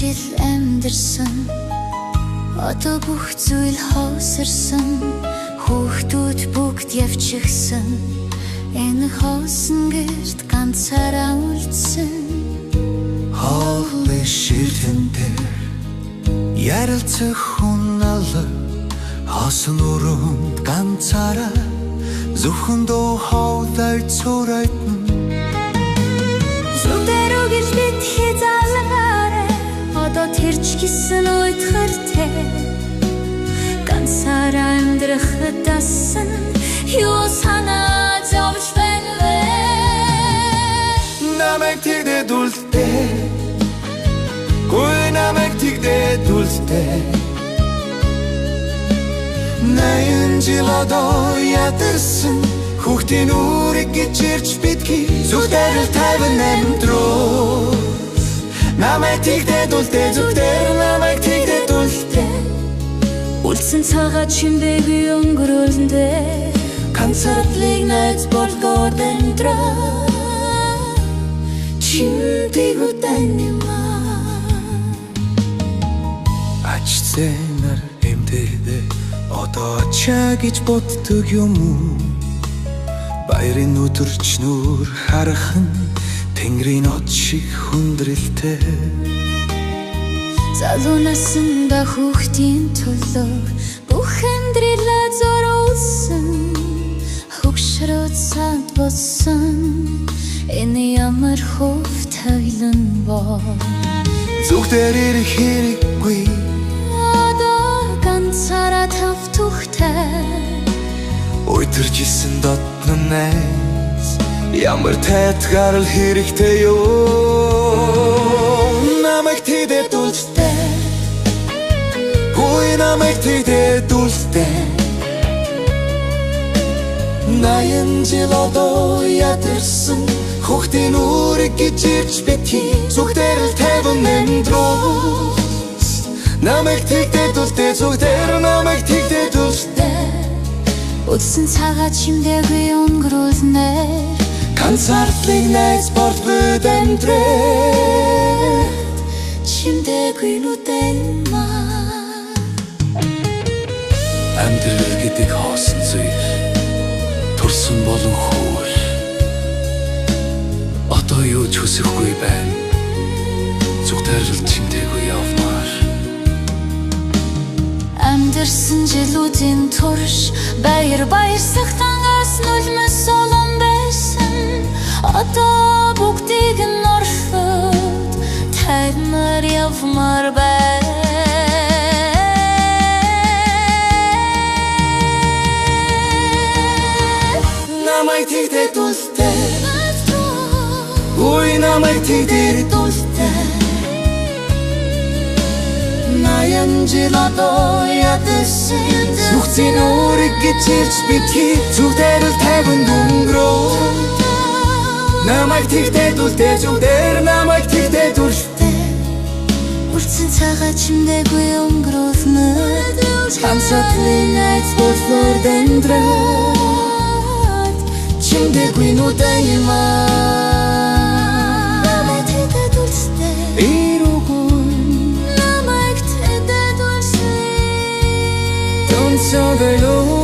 жил амьдарсан одоо бүх зүйл хоосорсон хүүхдүүд бүгд явчихсан энэ хоосон гэрт ганцаараа үлдсэн хоолой ширтэнтэй ярилцах хүн алга хоосон өрөөнд ганцаараа зөвхөн дуу хоолой цорайтна зүдэрүү гэж бид хязгаараа одоо тэрч гисэн уйтгартэй ганцаараа амьдрахад дасан юу санаад явж байна вэ намайг тэгдээд үлдээ гүй намайг тэгдээд үлдээ наян жил одоо ядарсан хүүхдийн үрийг гэж ирж бидгий зүгтэр л 58 руу намайг тэгдээд үлдээ зүгтэр намайг тэгдээд үлдээ үлдсэн цагаат чимдээгүй өнгөрүүлэндээ ганцаардлыг найз болгоод амьдраа чимдээгүй таньмаа ачцэнэр эмдээдээ одоо ачаа гэж боддог юм уу баярын өдөрч нүр харах нь тэнгэрийн от шиг хүндрэлтэй залуу насанда хүүхдийн төлөө бүх амьдралаа зориулсан хөгшрөөд санд болсон энэ ямар хөвт хайлан боо зүгтэр ирэх хэрэггүй одоо ганцаараа тавтухтай уйтарчсэн дотно найз ямар тайтгаар л хэрэгтэй ёо намайг тэгдээд үлдээ гүй намайг тэгдээд үлдээ наян жил одоо ядарсан хүүхдийн үрийг гэж ирж бидгий зүгтэр л 58 руу намайг тэгдээд үлдээ зүгтэр намайг тэгдээд үлдээ үлдсэн цагаат чимдээгүй өнгөрүүлнээр ганцаардлыг найз болгоод амьдрээд чимдээгүй нүдэнмаа амьдрал гэдэг хоосон зүйл турсан болон хөвөл одоо юу ч хүсэхгүй байна зүгтэр л чимдээгүй явмаар амьдэрсэн жилүүдийн турш баяр баясгалангаас нулимс олон байсан одоо бүгдийг нь орхиод таймаар явмаар байна намайг тэгдээд үлдээ гүй намайг тэгдээд үлдээ наян жил одоо ядарсан зүгтэн үрийг гэж ирж бидгий зүгтэр л 50 өнгөрөө намайг тэгдээд үлдээ зүгтэр намайг тэгдээд үлдээ үлдсэн цагаат чимдээгүй өнгөрүүлнээр ганцаардлыг найз болгоод амьдраад чимдээгүй нүдэнмаа намайг тэгдээд үлдээ so they know